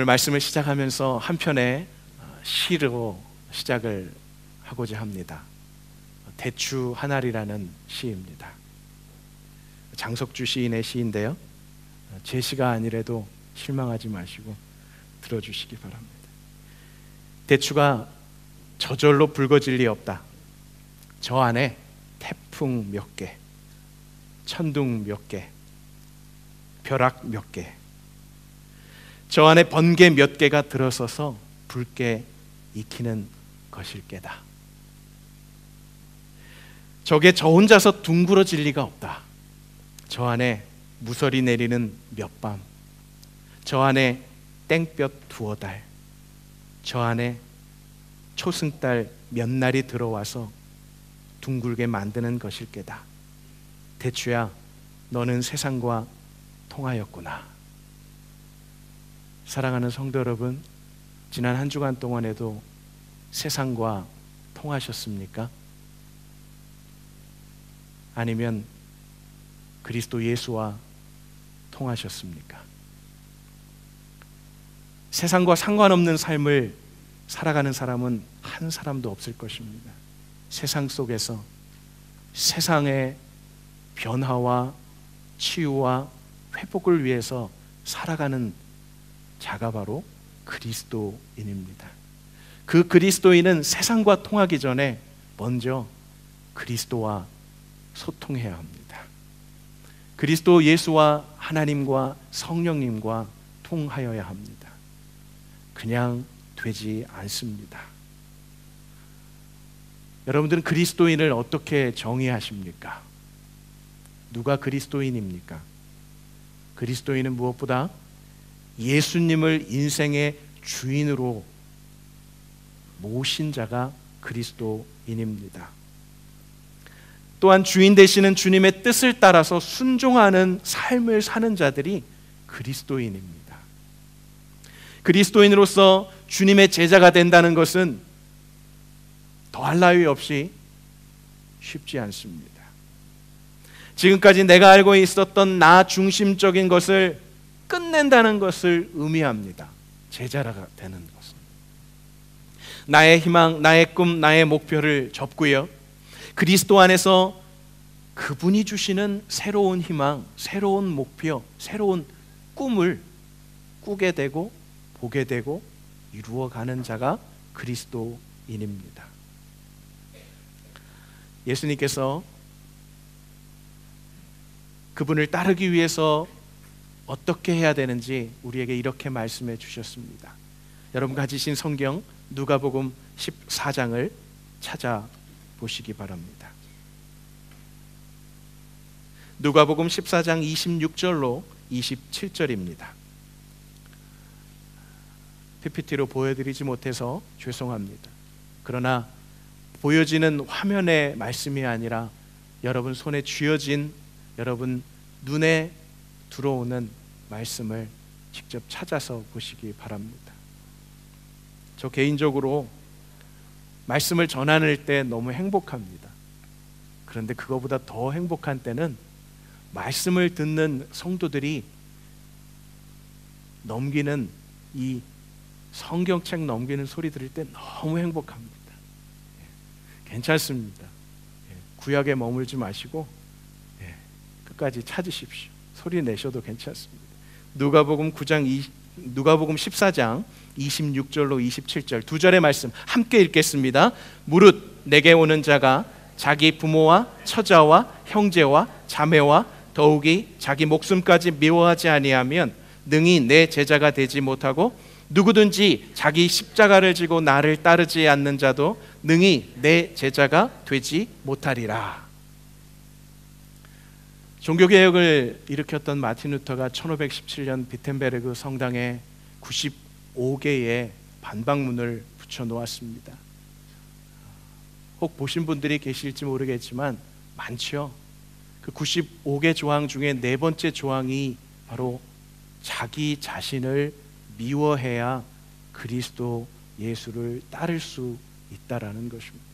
말씀을 시작하면서 한편의 시로 시작을 하고자 합니다. 대추 한 알이라는 시입니다. 장석주 시인의 시인데요, 제 시가 아니래도 실망하지 마시고 들어주시기 바랍니다. 대추가 저절로 붉어질 리 없다. 저 안에 태풍 몇 개, 천둥 몇 개, 벼락 몇 개, 저 안에 번개 몇 개가 들어서서 붉게 익히는 것일 게다. 저게 저 혼자서 둥그러질 리가 없다. 저 안에 무설이 내리는 몇 밤, 저 안에 땡볕 두어 달, 저 안에 초승달 몇 날이 들어와서 둥글게 만드는 것일 게다. 대추야, 너는 세상과 통하였구나. 사랑하는 성도 여러분, 지난 한 주간 동안에도 세상과 통하셨습니까? 아니면 그리스도 예수와 통하셨습니까? 세상과 상관없는 삶을 살아가는 사람은 한 사람도 없을 것입니다. 세상 속에서 세상의 변화와 치유와 회복을 위해서 살아가는 자가 바로 그리스도인입니다. 그 그리스도인은 세상과 통하기 전에 먼저 그리스도와 소통해야 합니다. 그리스도 예수와 하나님과 성령님과 통하여야 합니다. 그냥 되지 않습니다. 여러분들은 그리스도인을 어떻게 정의하십니까? 누가 그리스도인입니까? 그리스도인은 무엇보다 예수님을 인생의 주인으로 모신 자가 그리스도인입니다. 또한 주인 되시는 주님의 뜻을 따라서 순종하는 삶을 사는 자들이 그리스도인입니다. 그리스도인으로서 주님의 제자가 된다는 것은 더할 나위 없이 쉽지 않습니다. 지금까지 내가 알고 있었던 나 중심적인 것을 끝낸다는 것을 의미합니다. 제자가 되는 것은 나의 희망, 나의 꿈, 나의 목표를 접고요, 그리스도 안에서 그분이 주시는 새로운 희망, 새로운 목표, 새로운 꿈을 꾸게 되고 보게 되고 이루어가는 자가 그리스도인입니다. 예수님께서 그분을 따르기 위해서 어떻게 해야 되는지 우리에게 이렇게 말씀해 주셨습니다. 여러분 가지신 성경 누가복음 14장을 찾아보시기 바랍니다. 누가복음 14장 26절로 27절입니다. PPT로 보여드리지 못해서 죄송합니다. 그러나 보여지는 화면의 말씀이 아니라 여러분 손에 쥐어진, 여러분 눈에 들어오는 말씀을 직접 찾아서 보시기 바랍니다. 저 개인적으로 말씀을 전하는 때 너무 행복합니다. 그런데 그거보다 더 행복한 때는 말씀을 듣는 성도들이 넘기는 이 성경책 넘기는 소리 들을 때 너무 행복합니다. 괜찮습니다. 구약에 머물지 마시고 끝까지 찾으십시오. 소리 내셔도 괜찮습니다. 누가복음 14장 26절로 27절 두 절의 말씀 함께 읽겠습니다. 무릇 내게 오는 자가 자기 부모와 처자와 형제와 자매와 더욱이 자기 목숨까지 미워하지 아니하면 능히 내 제자가 되지 못하고, 누구든지 자기 십자가를 지고 나를 따르지 않는 자도 능히 내 제자가 되지 못하리라. 종교개혁을 일으켰던 마틴 루터가 1517년 비텐베르그 성당에 95개의 반박문을 붙여놓았습니다. 혹 보신 분들이 계실지 모르겠지만 많죠. 그 95개 조항 중에 네 번째 조항이 바로 자기 자신을 미워해야 그리스도 예수를 따를 수 있다라는 것입니다.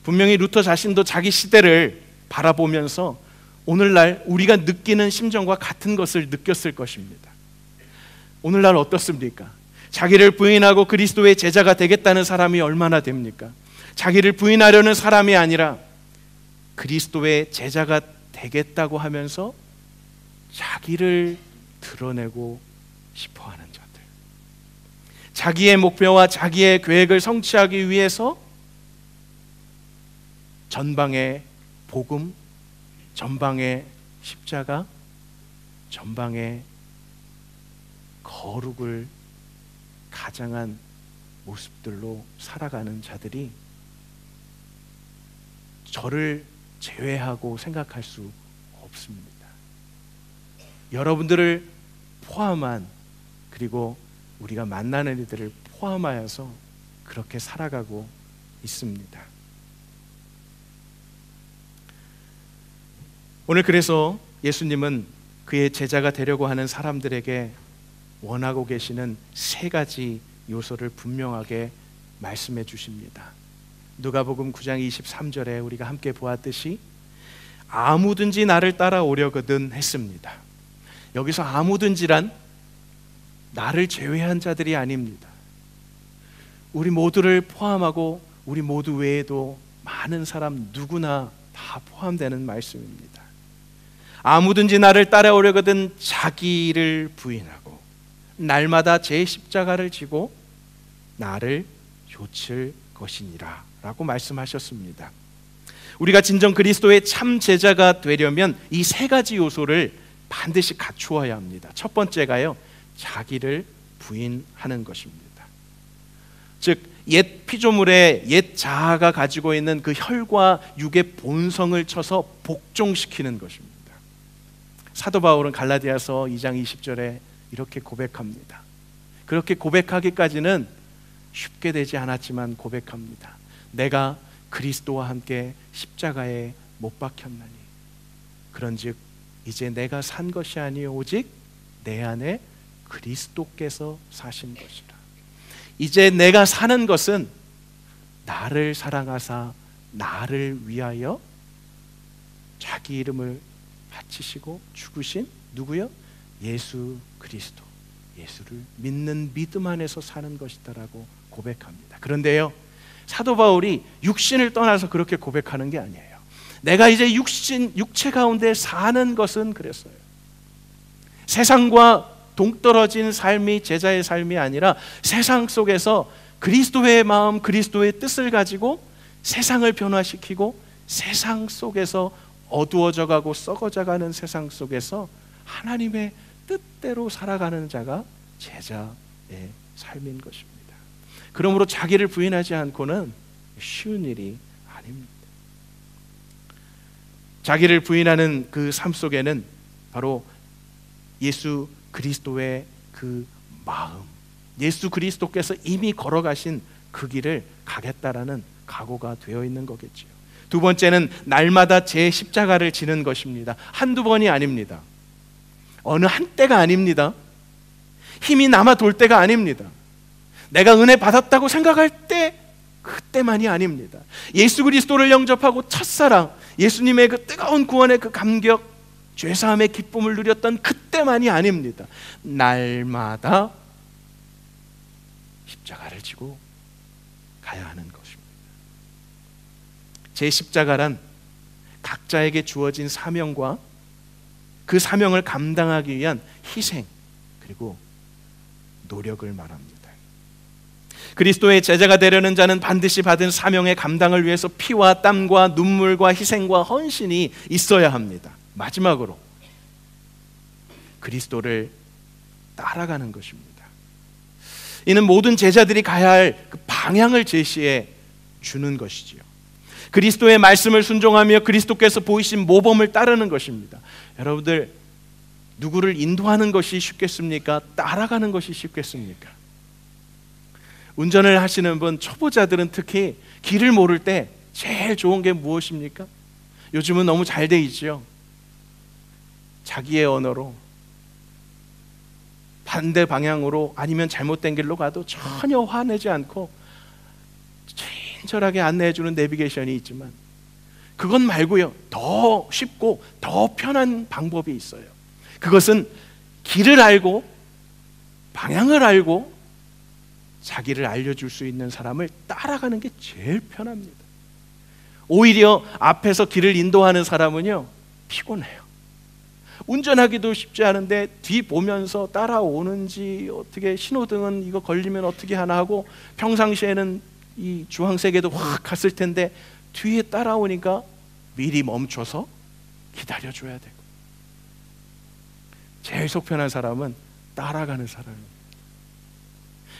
분명히 루터 자신도 자기 시대를 바라보면서 오늘날 우리가 느끼는 심정과 같은 것을 느꼈을 것입니다. 오늘날 어떻습니까? 자기를 부인하고 그리스도의 제자가 되겠다는 사람이 얼마나 됩니까? 자기를 부인하려는 사람이 아니라 그리스도의 제자가 되겠다고 하면서 자기를 드러내고 싶어하는 자들, 자기의 목표와 자기의 계획을 성취하기 위해서 전방의 복음, 전방의 십자가, 전방의 거룩을 가장한 모습들로 살아가는 자들이 저를 제외하고 생각할 수 없습니다. 여러분들을 포함한, 그리고 우리가 만나는 이들을 포함하여서 그렇게 살아가고 있습니다. 오늘 그래서 예수님은 그의 제자가 되려고 하는 사람들에게 원하고 계시는 세 가지 요소를 분명하게 말씀해 주십니다. 누가복음 9장 23절에 우리가 함께 보았듯이 아무든지 나를 따라오려거든 했습니다. 여기서 아무든지란 나를 제외한 자들이 아닙니다. 우리 모두를 포함하고 우리 모두 외에도 많은 사람 누구나 다 포함되는 말씀입니다. 아무든지 나를 따라오려거든 자기를 부인하고 날마다 제 십자가를 지고 나를 좇을 것이니라 라고 말씀하셨습니다. 우리가 진정 그리스도의 참 제자가 되려면 이 세 가지 요소를 반드시 갖추어야 합니다. 첫 번째가요, 자기를 부인하는 것입니다. 즉 옛 피조물의 옛 자아가 가지고 있는 그 혈과 육의 본성을 쳐서 복종시키는 것입니다. 사도 바울은 갈라디아서 2장 20절에 이렇게 고백합니다. 그렇게 고백하기까지는 쉽게 되지 않았지만 고백합니다. 내가 그리스도와 함께 십자가에 못 박혔나니 그런즉 이제 내가 산 것이 아니요 오직 내 안에 그리스도께서 사신 것이라. 이제 내가 사는 것은 나를 사랑하사 나를 위하여 자기 이름을 바치시고 죽으신 누구요? 예수 그리스도, 예수를 믿는 믿음 안에서 사는 것이다라고 고백합니다. 그런데요, 사도 바울이 육신을 떠나서 그렇게 고백하는 게 아니에요. 내가 이제 육체 가운데 사는 것은 그랬어요. 세상과 동떨어진 삶이 제자의 삶이 아니라 세상 속에서 그리스도의 마음, 그리스도의 뜻을 가지고 세상을 변화시키고 세상 속에서 어두워져 가고 썩어져 가는 세상 속에서 하나님의 뜻대로 살아가는 자가 제자의 삶인 것입니다. 그러므로 자기를 부인하지 않고는 쉬운 일이 아닙니다. 자기를 부인하는 그 삶 속에는 바로 예수 그리스도의 그 마음, 예수 그리스도께서 이미 걸어가신 그 길을 가겠다라는 각오가 되어 있는 거겠지요. 두 번째는 날마다 제 십자가를 지는 것입니다. 한두 번이 아닙니다. 어느 한때가 아닙니다. 힘이 남아 돌 때가 아닙니다. 내가 은혜 받았다고 생각할 때 그때만이 아닙니다. 예수 그리스도를 영접하고 첫사랑, 예수님의 그 뜨거운 구원의 그 감격, 죄사함의 기쁨을 누렸던 그때만이 아닙니다. 날마다 십자가를 지고 가야 하는 것입니다. 제 십자가란 각자에게 주어진 사명과 그 사명을 감당하기 위한 희생 그리고 노력을 말합니다. 그리스도의 제자가 되려는 자는 반드시 받은 사명의 감당을 위해서 피와 땀과 눈물과 희생과 헌신이 있어야 합니다. 마지막으로 그리스도를 따라가는 것입니다. 이는 모든 제자들이 가야 할 그 방향을 제시해 주는 것이지요. 그리스도의 말씀을 순종하며 그리스도께서 보이신 모범을 따르는 것입니다. 여러분들, 누구를 인도하는 것이 쉽겠습니까? 따라가는 것이 쉽겠습니까? 운전을 하시는 분, 초보자들은 특히 길을 모를 때 제일 좋은 게 무엇입니까? 요즘은 너무 잘 돼 있죠. 자기의 언어로 반대 방향으로 아니면 잘못된 길로 가도 전혀 화내지 않고 친절하게 안내해주는 내비게이션이 있지만 그것 말고요, 더 쉽고 더 편한 방법이 있어요. 그것은 길을 알고 방향을 알고 자기를 알려줄 수 있는 사람을 따라가는 게 제일 편합니다. 오히려 앞에서 길을 인도하는 사람은요, 피곤해요. 운전하기도 쉽지 않은데 뒤 보면서 따라오는지, 어떻게 신호등은 이거 걸리면 어떻게 하나 하고, 평상시에는 이 주황색에도 확 갔을 텐데 뒤에 따라오니까 미리 멈춰서 기다려줘야 되고. 제일 속편한 사람은 따라가는 사람입니다.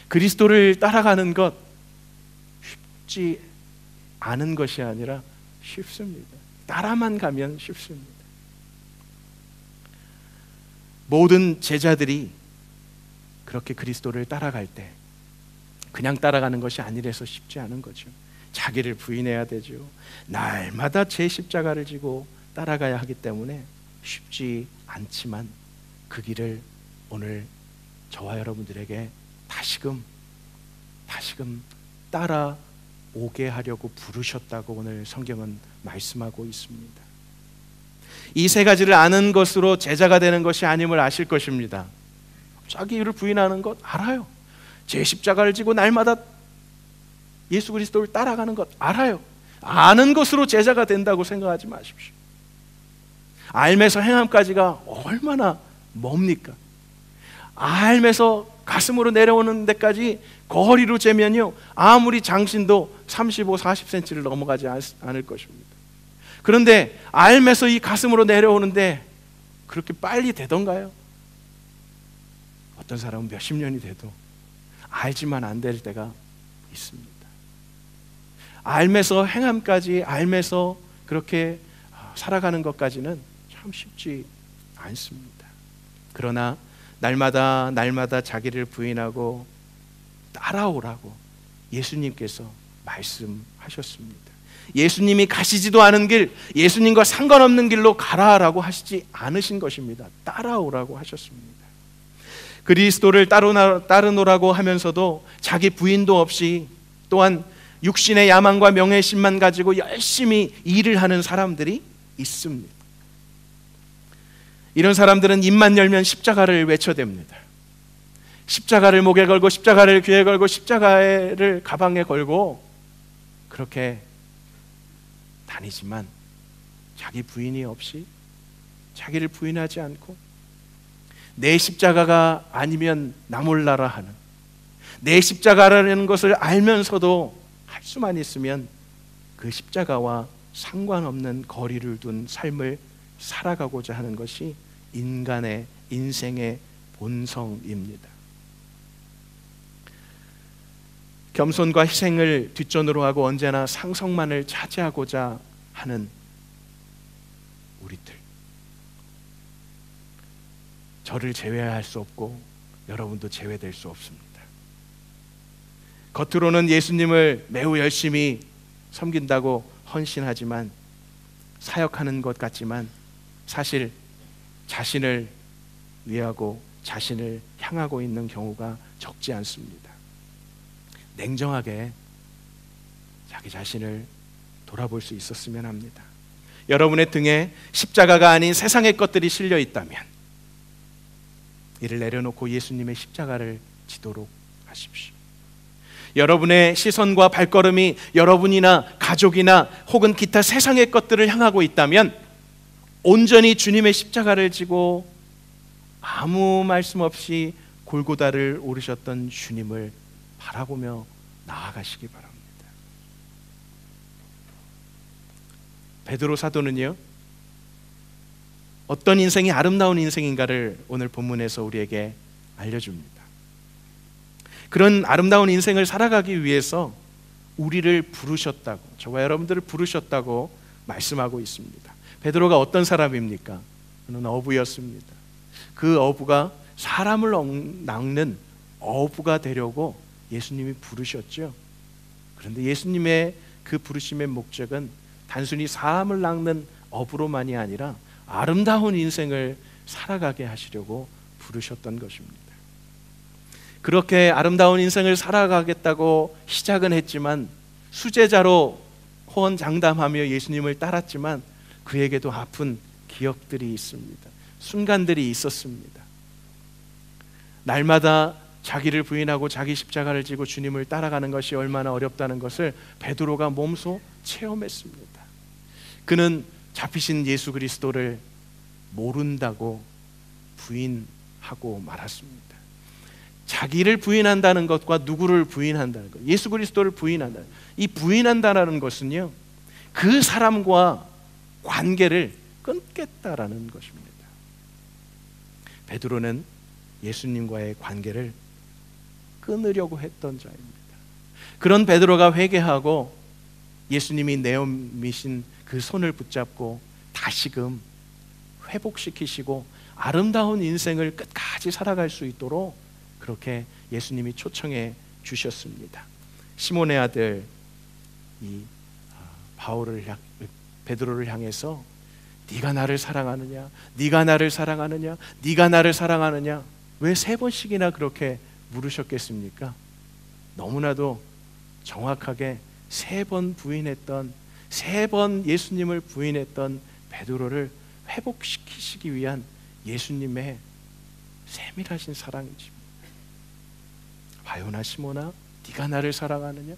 그리스도를 따라가는 것 쉽지 않은 것이 아니라 쉽습니다. 따라만 가면 쉽습니다. 모든 제자들이 그렇게 그리스도를 따라갈 때 그냥 따라가는 것이 아니라서 쉽지 않은 거죠. 자기를 부인해야 되죠. 날마다 제 십자가를 지고 따라가야 하기 때문에 쉽지 않지만, 그 길을 오늘 저와 여러분들에게 다시금 따라오게 하려고 부르셨다고 오늘 성경은 말씀하고 있습니다. 이 세 가지를 아는 것으로 제자가 되는 것이 아님을 아실 것입니다. 자기를 부인하는 것 알아요. 제 십자가를 지고 날마다 예수 그리스도를 따라가는 것 알아요. 아는 것으로 제자가 된다고 생각하지 마십시오. 알면서 행함까지가 얼마나 뭡니까? 알면서 가슴으로 내려오는 데까지 거리로 재면요, 아무리 장신도 35, 40cm를 넘어가지 않을 것입니다. 그런데 알면서 이 가슴으로 내려오는데 그렇게 빨리 되던가요? 어떤 사람은 몇십 년이 돼도 알지만 안 될 때가 있습니다. 알면서 행함까지, 알면서 그렇게 살아가는 것까지는 참 쉽지 않습니다. 그러나 날마다 자기를 부인하고 따라오라고 예수님께서 말씀하셨습니다. 예수님이 가시지도 않은 길, 예수님과 상관없는 길로 가라라고 하시지 않으신 것입니다. 따라오라고 하셨습니다. 그리스도를 따르노라고 하면서도 자기 부인도 없이, 또한 육신의 야망과 명예심만 가지고 열심히 일을 하는 사람들이 있습니다. 이런 사람들은 입만 열면 십자가를 외쳐댑니다. 십자가를 목에 걸고, 십자가를 귀에 걸고, 십자가를 가방에 걸고 그렇게 다니지만 자기 부인이 없이, 자기를 부인하지 않고, 내 십자가가 아니면 나 몰라라 하는, 내 십자가라는 것을 알면서도 할 수만 있으면 그 십자가와 상관없는 거리를 둔 삶을 살아가고자 하는 것이 인간의 인생의 본성입니다. 겸손과 희생을 뒷전으로 하고 언제나 상성만을 차지하고자 하는 우리들, 저를 제외할 수 없고 여러분도 제외될 수 없습니다. 겉으로는 예수님을 매우 열심히 섬긴다고 헌신하지만, 사역하는 것 같지만 사실 자신을 위하고 자신을 향하고 있는 경우가 적지 않습니다. 냉정하게 자기 자신을 돌아볼 수 있었으면 합니다. 여러분의 등에 십자가가 아닌 세상의 것들이 실려 있다면 이를 내려놓고 예수님의 십자가를 지도록 하십시오. 여러분의 시선과 발걸음이 여러분이나 가족이나 혹은 기타 세상의 것들을 향하고 있다면 온전히 주님의 십자가를 지고 아무 말씀 없이 골고다를 오르셨던 주님을 바라보며 나아가시기 바랍니다. 베드로 사도는요, 어떤 인생이 아름다운 인생인가를 오늘 본문에서 우리에게 알려줍니다. 그런 아름다운 인생을 살아가기 위해서 우리를 부르셨다고, 저와 여러분들을 부르셨다고 말씀하고 있습니다. 베드로가 어떤 사람입니까? 그는 어부였습니다. 그 어부가 사람을 낚는 어부가 되려고 예수님이 부르셨죠. 그런데 예수님의 그 부르심의 목적은 단순히 사람을 낚는 어부로만이 아니라 아름다운 인생을 살아가게 하시려고 부르셨던 것입니다. 그렇게 아름다운 인생을 살아가겠다고 시작은 했지만, 수제자로 호언장담하며 예수님을 따랐지만 그에게도 아픈 기억들이 있습니다. 순간들이 있었습니다. 날마다 자기를 부인하고 자기 십자가를 지고 주님을 따라가는 것이 얼마나 어렵다는 것을 베드로가 몸소 체험했습니다. 그는 잡히신 예수 그리스도를 모른다고 부인하고 말았습니다. 자기를 부인한다는 것과 누구를 부인한다는 것, 예수 그리스도를 부인한다. 이 부인한다는 것은요, 그 사람과 관계를 끊겠다라는 것입니다. 베드로는 예수님과의 관계를 끊으려고 했던 자입니다. 그런 베드로가 회개하고 예수님이 내어미신 그 손을 붙잡고 다시금 회복시키시고 아름다운 인생을 끝까지 살아갈 수 있도록 그렇게 예수님이 초청해 주셨습니다. 시몬의 아들 이 베드로를 향해서 네가 나를 사랑하느냐, 네가 나를 사랑하느냐, 네가 나를 사랑하느냐, 왜 3번씩이나 그렇게 물으셨겠습니까? 너무나도 정확하게 3번 부인했던, 3번 예수님을 부인했던 베드로를 회복시키시기 위한 예수님의 세밀하신 사랑이지. 바요나 시몬아, 네가 나를 사랑하느냐?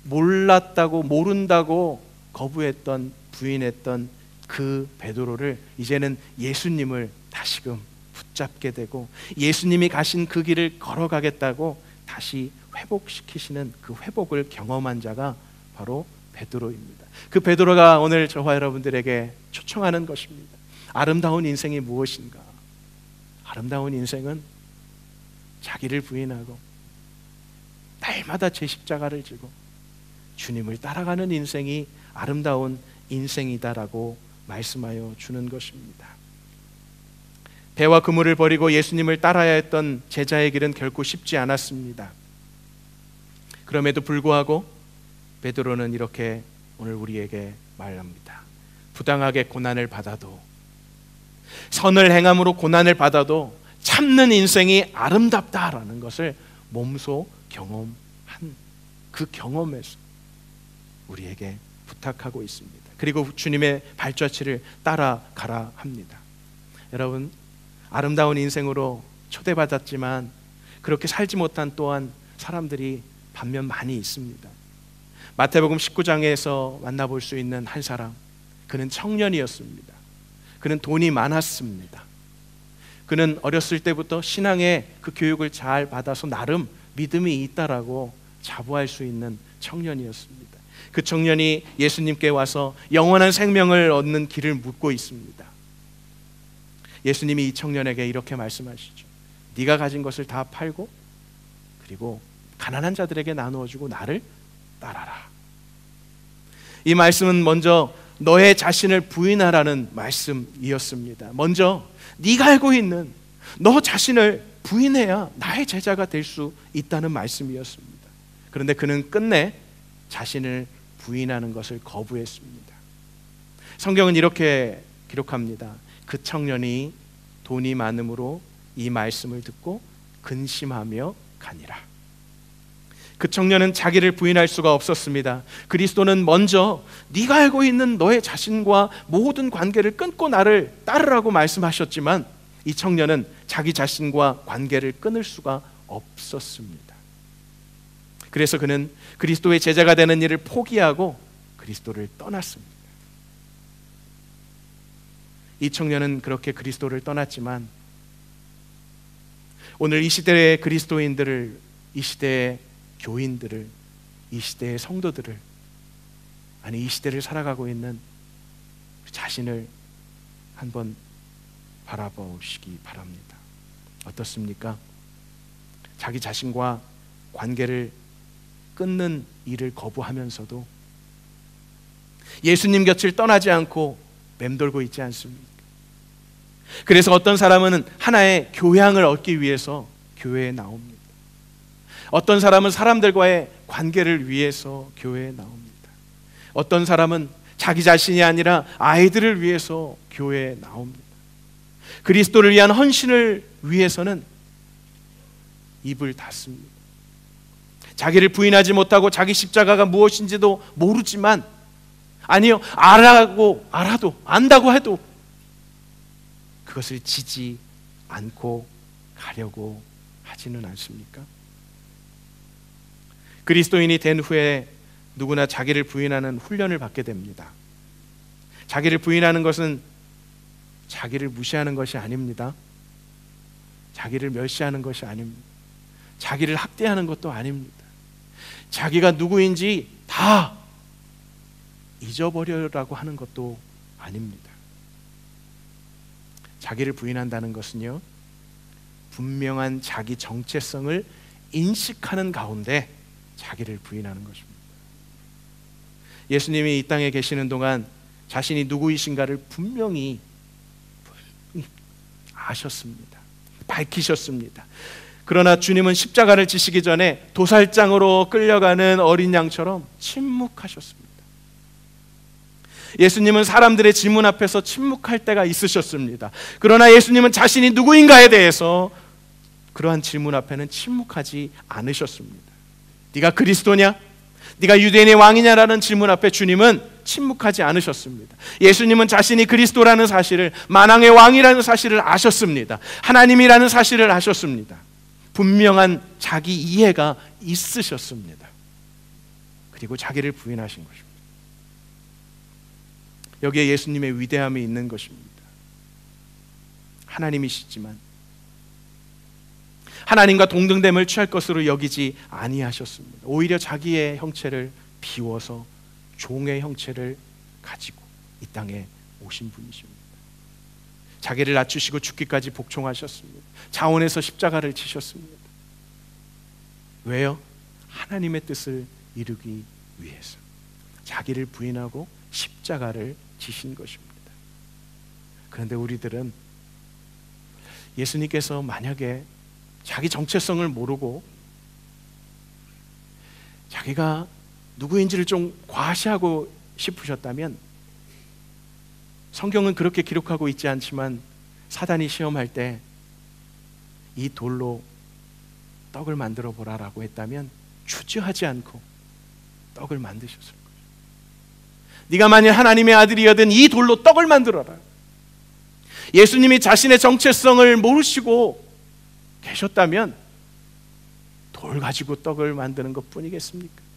몰랐다고, 모른다고 거부했던, 부인했던 그 베드로를 이제는 예수님을 다시금 붙잡게 되고 예수님이 가신 그 길을 걸어가겠다고 다시 회복시키시는 그 회복을 경험한 자가 바로 베드로입니다. 그 베드로가 오늘 저와 여러분들에게 초청하는 것입니다. 아름다운 인생이 무엇인가? 아름다운 인생은 자기를 부인하고 날마다 제 십자가를 지고 주님을 따라가는 인생이 아름다운 인생이다라고 말씀하여 주는 것입니다. 배와 그물을 버리고 예수님을 따라야 했던 제자의 길은 결코 쉽지 않았습니다. 그럼에도 불구하고 베드로는 이렇게 오늘 우리에게 말합니다. 부당하게 고난을 받아도, 선을 행함으로 고난을 받아도 참는 인생이 아름답다라는 것을 몸소 경험한 그 경험에서 우리에게 부탁하고 있습니다. 그리고 주님의 발자취를 따라가라 합니다. 여러분, 아름다운 인생으로 초대받았지만 그렇게 살지 못한 또한 사람들이 반면 많이 있습니다. 마태복음 19장에서 만나볼 수 있는 한 사람, 그는 청년이었습니다. 그는 돈이 많았습니다. 그는 어렸을 때부터 신앙의 그 교육을 잘 받아서 나름 믿음이 있다라고 자부할 수 있는 청년이었습니다. 그 청년이 예수님께 와서 영원한 생명을 얻는 길을 묻고 있습니다. 예수님이 이 청년에게 이렇게 말씀하시죠. 네가 가진 것을 다 팔고 그리고 가난한 자들에게 나누어 주고 나를 따라라. 이 말씀은 먼저 너의 자신을 부인하라는 말씀이었습니다. 먼저 네가 알고 있는 너 자신을 부인해야 나의 제자가 될 수 있다는 말씀이었습니다. 그런데 그는 끝내 자신을 부인하는 것을 거부했습니다. 성경은 이렇게 기록합니다. 그 청년이 돈이 많음으로 이 말씀을 듣고 근심하며 가니라. 그 청년은 자기를 부인할 수가 없었습니다. 그리스도는 먼저 네가 알고 있는 너의 자신과 모든 관계를 끊고 나를 따르라고 말씀하셨지만 이 청년은 자기 자신과 관계를 끊을 수가 없었습니다. 그래서 그는 그리스도의 제자가 되는 일을 포기하고 그리스도를 떠났습니다. 이 청년은 그렇게 그리스도를 떠났지만 오늘 이 시대의 그리스도인들을, 이 시대의 교인들을, 이 시대의 성도들을, 아니 이 시대를 살아가고 있는 자신을 한번 바라보시기 바랍니다. 어떻습니까? 자기 자신과 관계를 끊는 일을 거부하면서도 예수님 곁을 떠나지 않고 맴돌고 있지 않습니까? 그래서 어떤 사람은 하나의 교양을 얻기 위해서 교회에 나옵니다. 어떤 사람은 사람들과의 관계를 위해서 교회에 나옵니다. 어떤 사람은 자기 자신이 아니라 아이들을 위해서 교회에 나옵니다. 그리스도를 위한 헌신을 위해서는 입을 닫습니다. 자기를 부인하지 못하고 자기 십자가가 무엇인지도 모르지만, 아니요, 알아도 안다고 해도 그것을 지지 않고 가려고 하지는 않습니까? 그리스도인이 된 후에 누구나 자기를 부인하는 훈련을 받게 됩니다. 자기를 부인하는 것은 자기를 무시하는 것이 아닙니다. 자기를 멸시하는 것이 아닙니다. 자기를 학대하는 것도 아닙니다. 자기가 누구인지 다 잊어버려라고 하는 것도 아닙니다. 자기를 부인한다는 것은요, 분명한 자기 정체성을 인식하는 가운데 자기를 부인하는 것입니다. 예수님이 이 땅에 계시는 동안 자신이 누구이신가를 분명히 아셨습니다. 밝히셨습니다. 그러나 주님은 십자가를 지시기 전에 도살장으로 끌려가는 어린 양처럼 침묵하셨습니다. 예수님은 사람들의 질문 앞에서 침묵할 때가 있으셨습니다. 그러나 예수님은 자신이 누구인가에 대해서 그러한 질문 앞에는 침묵하지 않으셨습니다. 네가 그리스도냐? 네가 유대인의 왕이냐라는 질문 앞에 주님은 침묵하지 않으셨습니다. 예수님은 자신이 그리스도라는 사실을, 만왕의 왕이라는 사실을 아셨습니다. 하나님이라는 사실을 아셨습니다. 분명한 자기 이해가 있으셨습니다. 그리고 자기를 부인하신 것입니다. 여기에 예수님의 위대함이 있는 것입니다. 하나님이시지만 하나님과 동등됨을 취할 것으로 여기지 아니하셨습니다. 오히려 자기의 형체를 비워서 종의 형체를 가지고 이 땅에 오신 분이십니다. 자기를 낮추시고 죽기까지 복종하셨습니다. 자원에서 십자가를 지셨습니다. 왜요? 하나님의 뜻을 이루기 위해서 자기를 부인하고 십자가를 지신 것입니다. 그런데 우리들은 예수님께서 만약에 자기 정체성을 모르고 자기가 누구인지를 좀 과시하고 싶으셨다면, 성경은 그렇게 기록하고 있지 않지만 사단이 시험할 때 이 돌로 떡을 만들어 보라라고 했다면 주저하지 않고 떡을 만드셨을 거예요. 네가 만일 하나님의 아들이여든 이 돌로 떡을 만들어라. 예수님이 자신의 정체성을 모르시고 계셨다면 돌 가지고 떡을 만드는 것 뿐이겠습니까?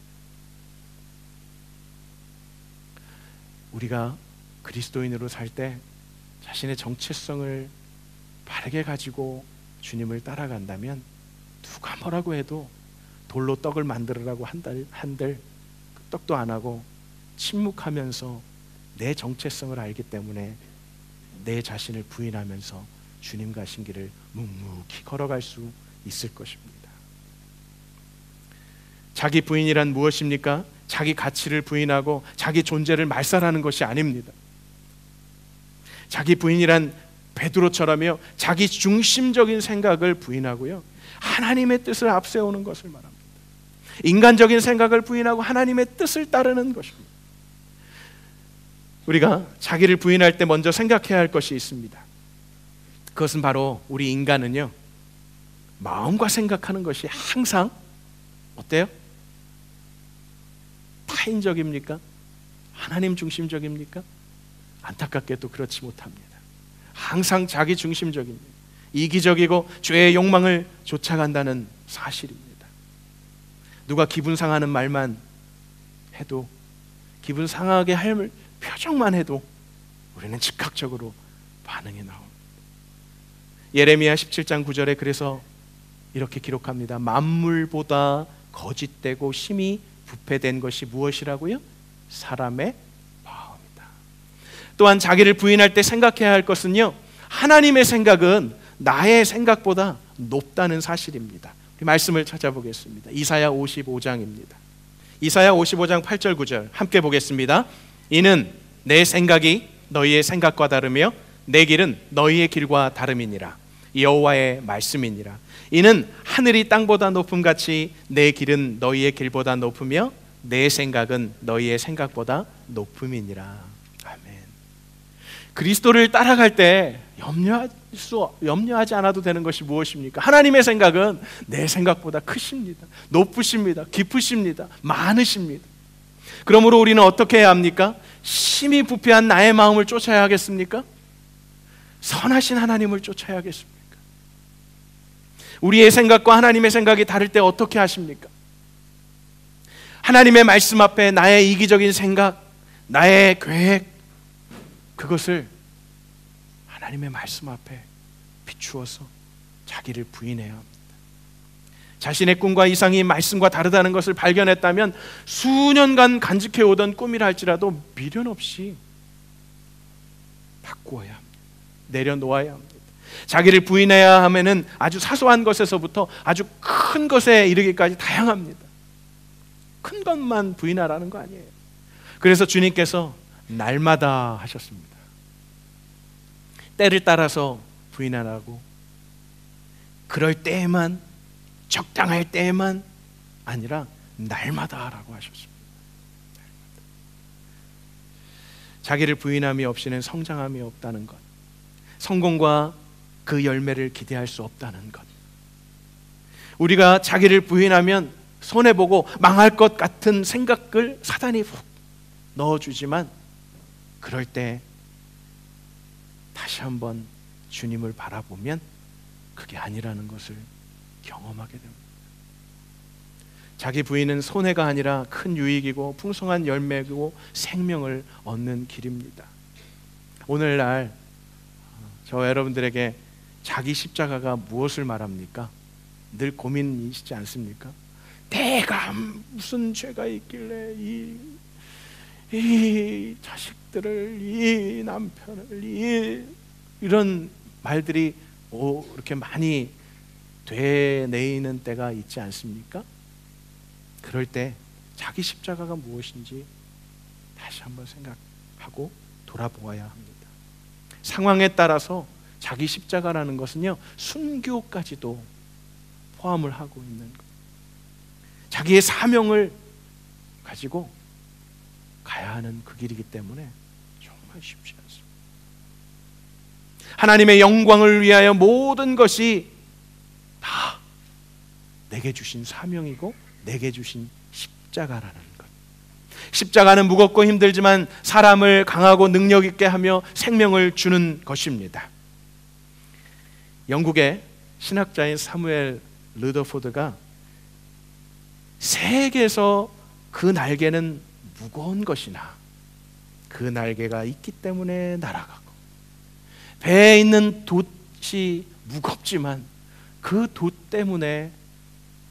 우리가 그리스도인으로 살 때 자신의 정체성을 바르게 가지고 주님을 따라간다면 누가 뭐라고 해도 돌로 떡을 만들으라고 한들 그 떡도 안 하고 침묵하면서 내 정체성을 알기 때문에 내 자신을 부인하면서 주님 가신 길을 묵묵히 걸어갈 수 있을 것입니다. 자기 부인이란 무엇입니까? 자기 가치를 부인하고 자기 존재를 말살하는 것이 아닙니다. 자기 부인이란 베드로처럼요, 자기 중심적인 생각을 부인하고요, 하나님의 뜻을 앞세우는 것을 말합니다. 인간적인 생각을 부인하고 하나님의 뜻을 따르는 것입니다. 우리가 자기를 부인할 때 먼저 생각해야 할 것이 있습니다. 그것은 바로 우리 인간은요, 마음과 생각하는 것이 항상 어때요? 타인적입니까? 하나님 중심적입니까? 안타깝게도 그렇지 못합니다. 항상 자기 중심적입니다. 이기적이고 죄의 욕망을 쫓아간다는 사실입니다. 누가 기분 상하는 말만 해도, 기분 상하게 할 표정만 해도 우리는 즉각적으로 반응이 나옵니다. 예레미야 17장 9절에 그래서 이렇게 기록합니다. 만물보다 거짓되고 심히 부패된 것이 무엇이라고요? 사람의 마음이다. 또한 자기를 부인할 때 생각해야 할 것은요, 하나님의 생각은 나의 생각보다 높다는 사실입니다. 우리 말씀을 찾아보겠습니다. 이사야 55장입니다. 이사야 55장 8절 9절 함께 보겠습니다. 이는 내 생각이 너희의 생각과 다르며 내 길은 너희의 길과 다름이니라. 여호와의 말씀이니라. 이는 하늘이 땅보다 높음같이 내 길은 너희의 길보다 높으며 내 생각은 너희의 생각보다 높음이니라. 아멘. 그리스도를 따라갈 때 염려하지 않아도 되는 것이 무엇입니까? 하나님의 생각은 내 생각보다 크십니다. 높으십니다. 깊으십니다. 많으십니다. 그러므로 우리는 어떻게 해야 합니까? 심히 부패한 나의 마음을 쫓아야 하겠습니까? 선하신 하나님을 쫓아야 하겠습니까? 우리의 생각과 하나님의 생각이 다를 때 어떻게 하십니까? 하나님의 말씀 앞에 나의 이기적인 생각, 나의 계획, 그것을 하나님의 말씀 앞에 비추어서 자기를 부인해야 합니다. 자신의 꿈과 이상이 말씀과 다르다는 것을 발견했다면 수년간 간직해오던 꿈이라 할지라도 미련 없이 바꾸어야 합니다. 내려놓아야 합니다. 자기를 부인해야 하면은 아주 사소한 것에서부터 아주 큰 것에 이르기까지 다양합니다. 큰 것만 부인하라는 거 아니에요. 그래서 주님께서 날마다 하셨습니다. 때를 따라서 부인하라고, 그럴 때에만, 적당할 때에만 아니라 날마다 하라고 하셨습니다. 자기를 부인함이 없이는 성장함이 없다는 것, 성공과 그 열매를 기대할 수 없다는 것. 우리가 자기를 부인하면 손해보고 망할 것 같은 생각을 사단이 훅 넣어주지만, 그럴 때 다시 한번 주님을 바라보면 그게 아니라는 것을 경험하게 됩니다. 자기 부인은 손해가 아니라 큰 유익이고 풍성한 열매이고 생명을 얻는 길입니다. 오늘날 저와 여러분들에게 자기 십자가가 무엇을 말합니까? 늘 고민이시지 않습니까? 내가 무슨 죄가 있길래 이 자식들을, 이 남편을, 이런 말들이 이렇게 많이 되뇌이는 때가 있지 않습니까? 그럴 때 자기 십자가가 무엇인지 다시 한번 생각하고 돌아보아야 합니다. 상황에 따라서 자기 십자가라는 것은요, 순교까지도 포함을 하고 있는 것. 자기의 사명을 가지고 가야 하는 그 길이기 때문에 정말 쉽지 않습니다. 하나님의 영광을 위하여 모든 것이 다 내게 주신 사명이고 내게 주신 십자가라는 것. 십자가는 무겁고 힘들지만 사람을 강하고 능력 있게 하며 생명을 주는 것입니다. 영국의 신학자인 사무엘 르더포드가 새에게서 그 날개는 무거운 것이나 그 날개가 있기 때문에 날아가고, 배에 있는 돛이 무겁지만 그 돛 때문에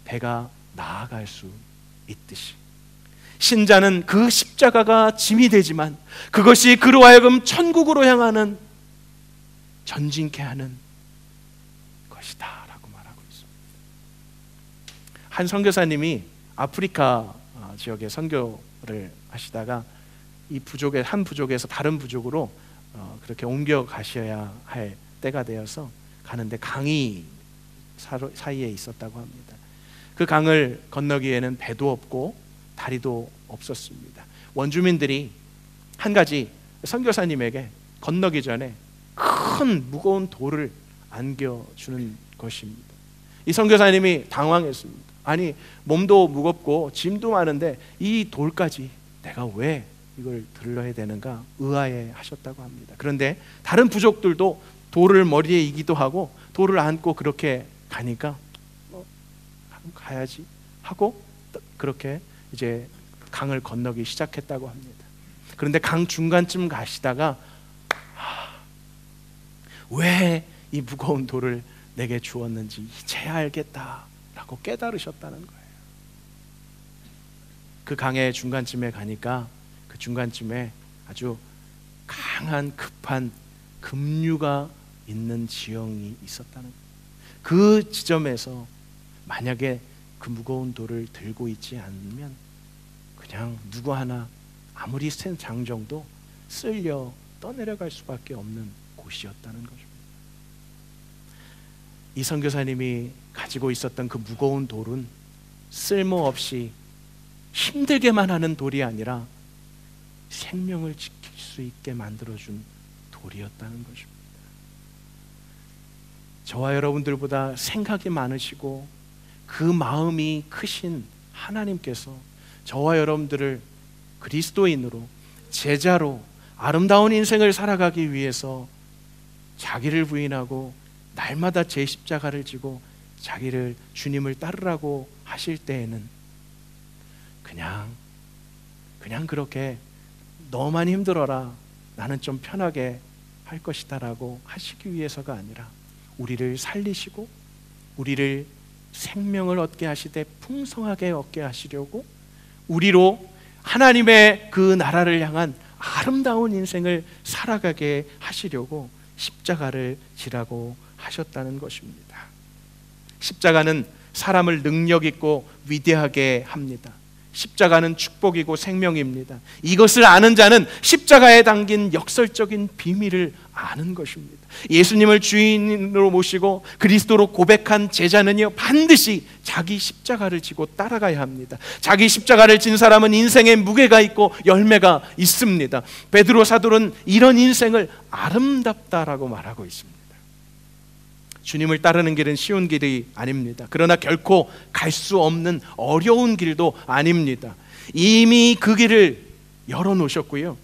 배가 나아갈 수 있듯이, 신자는 그 십자가가 짐이 되지만 그것이 그로 하여금 천국으로 향하는 전진케 하는 것이다 라고 말하고 있습니다. 한 선교사님이 아프리카 지역에 선교를 하시다가 이 부족의 한 부족에서 다른 부족으로 그렇게 옮겨 가셔야 할 때가 되어서 가는데 강이 사이에 있었다고 합니다. 그 강을 건너기에는 배도 없고 다리도 없었습니다. 원주민들이 한 가지 선교사님에게 건너기 전에 큰 무거운 돌을 안겨주는 것입니다. 이 선교사님이 당황했습니다. 아니, 몸도 무겁고 짐도 많은데 이 돌까지 내가 왜 이걸 들러야 되는가 의아해 하셨다고 합니다. 그런데 다른 부족들도 돌을 머리에 이기도 하고 돌을 안고 그렇게 가니까 가야지 하고 그렇게 이제 강을 건너기 시작했다고 합니다. 그런데 강 중간쯤 가시다가 왜 이 무거운 돌을 내게 주었는지 이제야 알겠다라고 깨달으셨다는 거예요. 그 강의 중간쯤에 가니까 그 중간쯤에 아주 강한 급한 급류가 있는 지형이 있었다는 거예요. 그 지점에서 만약에 그 무거운 돌을 들고 있지 않으면 그냥 누구 하나 아무리 센 장정도 쓸려 떠내려갈 수밖에 없는 곳이었다는 것입니다. 이 선교사님이 가지고 있었던 그 무거운 돌은 쓸모없이 힘들게만 하는 돌이 아니라 생명을 지킬 수 있게 만들어준 돌이었다는 것입니다. 저와 여러분들보다 생각이 많으시고 그 마음이 크신 하나님께서 저와 여러분들을 그리스도인으로, 제자로 아름다운 인생을 살아가기 위해서 자기를 부인하고 날마다 제 십자가를 지고 자기를 주님을 따르라고 하실 때에는 그냥 그렇게 너만 힘들어라, 나는 좀 편하게 할 것이다 라고 하시기 위해서가 아니라 우리를 살리시고 우리를 생명을 얻게 하시되 풍성하게 얻게 하시려고 우리로 하나님의 그 나라를 향한 아름다운 인생을 살아가게 하시려고 십자가를 지라고 하셨다는 것입니다. 십자가는 사람을 능력 있고 위대하게 합니다. 십자가는 축복이고 생명입니다. 이것을 아는 자는 십자가에 담긴 역설적인 비밀을 아는 것입니다. 예수님을 주인으로 모시고 그리스도로 고백한 제자는요, 반드시 자기 십자가를 지고 따라가야 합니다. 자기 십자가를 진 사람은 인생에 무게가 있고 열매가 있습니다. 베드로 사도는 이런 인생을 아름답다라고 말하고 있습니다. 주님을 따르는 길은 쉬운 길이 아닙니다. 그러나 결코 갈 수 없는 어려운 길도 아닙니다. 이미 그 길을 열어놓으셨고요,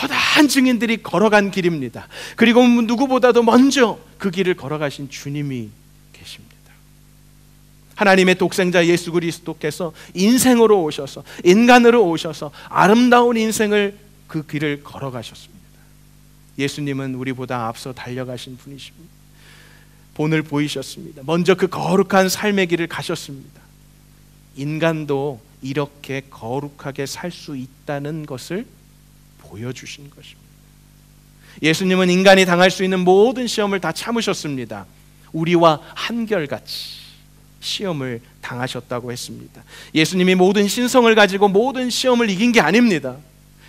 허다한 증인들이 걸어간 길입니다. 그리고 누구보다도 먼저 그 길을 걸어가신 주님이 계십니다. 하나님의 독생자 예수 그리스도께서 인생으로 오셔서, 인간으로 오셔서 아름다운 인생을, 그 길을 걸어가셨습니다. 예수님은 우리보다 앞서 달려가신 분이십니다. 본을 보이셨습니다. 먼저 그 거룩한 삶의 길을 가셨습니다. 인간도 이렇게 거룩하게 살 수 있다는 것을 보여주신 것입니다. 예수님은 인간이 당할 수 있는 모든 시험을 다 참으셨습니다. 우리와 한결같이 시험을 당하셨다고 했습니다. 예수님이 모든 신성을 가지고 모든 시험을 이긴 게 아닙니다.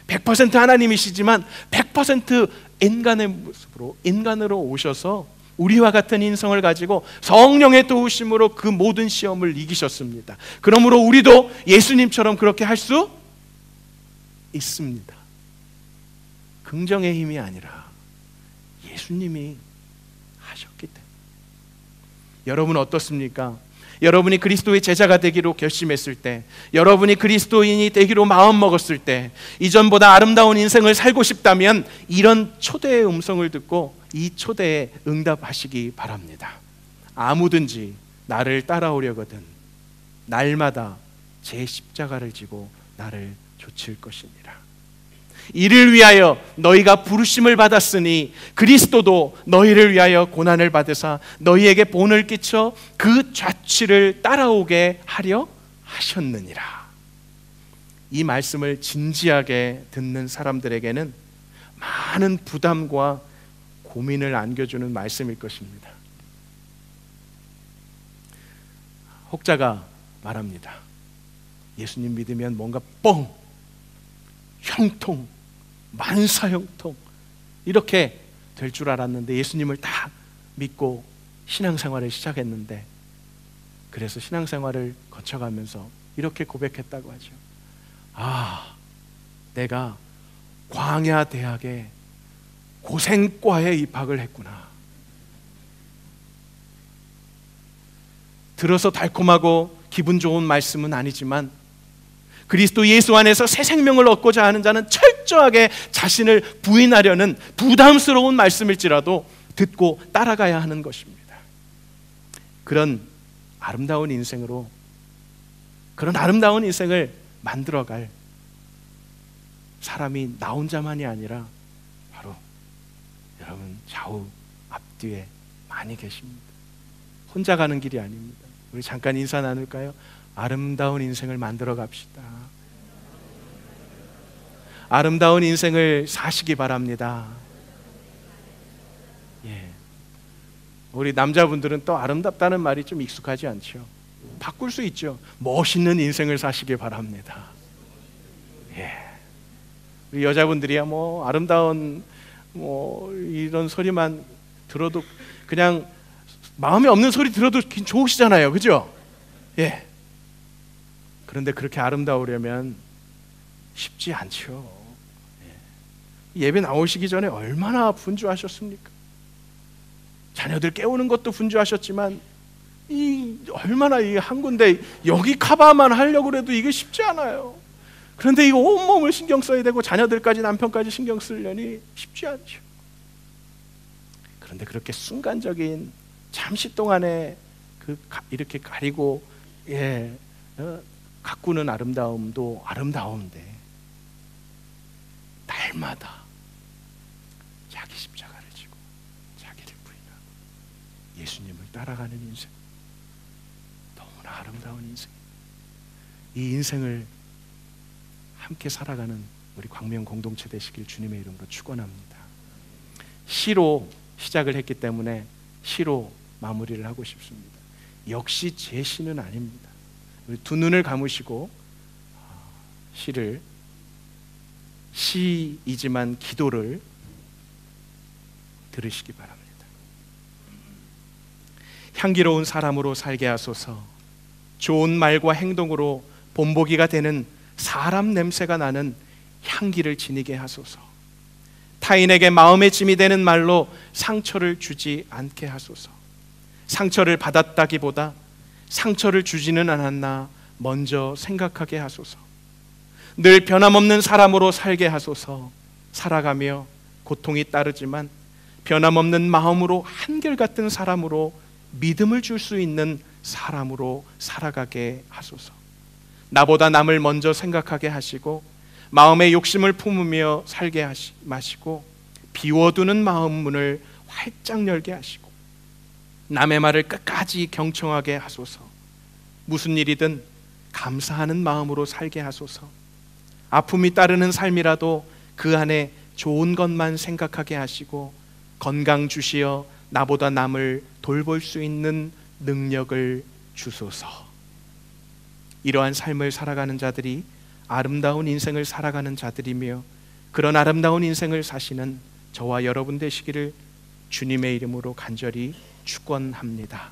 100% 하나님이시지만 100% 인간의 모습으로, 인간으로 오셔서 우리와 같은 인성을 가지고 성령의 도우심으로 그 모든 시험을 이기셨습니다. 그러므로 우리도 예수님처럼 그렇게 할 수 있습니다. 긍정의 힘이 아니라 예수님이 하셨기 때문에. 여러분 어떻습니까? 여러분이 그리스도의 제자가 되기로 결심했을 때, 여러분이 그리스도인이 되기로 마음먹었을 때, 이전보다 아름다운 인생을 살고 싶다면 이런 초대의 음성을 듣고 이 초대에 응답하시기 바랍니다. 아무든지 나를 따라오려거든 날마다 제 십자가를 지고 나를 좇을 것이니라. 이를 위하여 너희가 부르심을 받았으니 그리스도도 너희를 위하여 고난을 받으사 너희에게 본을 끼쳐 그 좌치를 따라오게 하려 하셨느니라. 이 말씀을 진지하게 듣는 사람들에게는 많은 부담과 고민을 안겨주는 말씀일 것입니다. 혹자가 말합니다. 예수님 믿으면 뭔가 뻥, 형통, 만사형통 이렇게 될 줄 알았는데 예수님을 다 믿고 신앙생활을 시작했는데, 그래서 신앙생활을 거쳐가면서 이렇게 고백했다고 하죠. 내가 광야 대학에 고생과에 입학을 했구나. 들어서 달콤하고 기분 좋은 말씀은 아니지만 그리스도 예수 안에서 새 생명을 얻고자 하는 자는 철저하게 자신을 부인하려는 부담스러운 말씀일지라도 듣고 따라가야 하는 것입니다. 그런 아름다운 인생으로, 그런 아름다운 인생을 만들어갈 사람이 나 혼자만이 아니라 바로 여러분 좌우 앞뒤에 많이 계십니다. 혼자 가는 길이 아닙니다. 우리 잠깐 인사 나눌까요? 아름다운 인생을 만들어 갑시다. 아름다운 인생을 사시기 바랍니다. 우리 남자분들은 또 아름답다는 말이 좀 익숙하지 않죠. 바꿀 수 있죠. 멋있는 인생을 사시기 바랍니다. 우리 여자분들이야 뭐 아름다운 이런 소리만 들어도 그냥 마음에 없는 소리 들어도 좋으시잖아요, 그죠? 그런데 그렇게 아름다우려면 쉽지 않죠. 예배 나오시기 전에 얼마나 분주하셨습니까? 자녀들 깨우는 것도 분주하셨지만 얼마나 한 군데 여기 커버만 하려고 해도 이게 쉽지 않아요. 그런데 이거 온몸을 신경 써야 되고 자녀들까지 남편까지 신경 쓰려니 쉽지 않죠. 그런데 그렇게 순간적인 잠시 동안의 이렇게 가리고 가꾸는 아름다움도 아름다운데 날마다 자기 십자가를 지고 자기를 부인하고 예수님을 따라가는 인생, 너무나 아름다운 인생. 이 인생을 함께 살아가는 우리 광명 공동체 되시길 주님의 이름으로 축원합니다. 시로 시작을 했기 때문에 시로 마무리를 하고 싶습니다. 역시 제 시는 아닙니다. 우리 두 눈을 감으시고 시이지만 기도를 들으시기 바랍니다. 향기로운 사람으로 살게 하소서. 좋은 말과 행동으로 본보기가 되는 사람 냄새가 나는 향기를 지니게 하소서. 타인에게 마음의 짐이 되는 말로 상처를 주지 않게 하소서. 상처를 받았다기보다 상처를 주지는 않았나 먼저 생각하게 하소서. 늘 변함없는 사람으로 살게 하소서. 살아가며 고통이 따르지만 변함없는 마음으로 한결같은 사람으로 믿음을 줄 수 있는 사람으로 살아가게 하소서. 나보다 남을 먼저 생각하게 하시고 마음의 욕심을 품으며 살게 마시고 비워두는 마음 문을 활짝 열게 하시고 남의 말을 끝까지 경청하게 하소서. 무슨 일이든 감사하는 마음으로 살게 하소서. 아픔이 따르는 삶이라도 그 안에 좋은 것만 생각하게 하시고 건강 주시어 나보다 남을 돌볼 수 있는 능력을 주소서. 이러한 삶을 살아가는 자들이 아름다운 인생을 살아가는 자들이며 그런 아름다운 인생을 사시는 저와 여러분 되시기를 주님의 이름으로 간절히 축원합니다.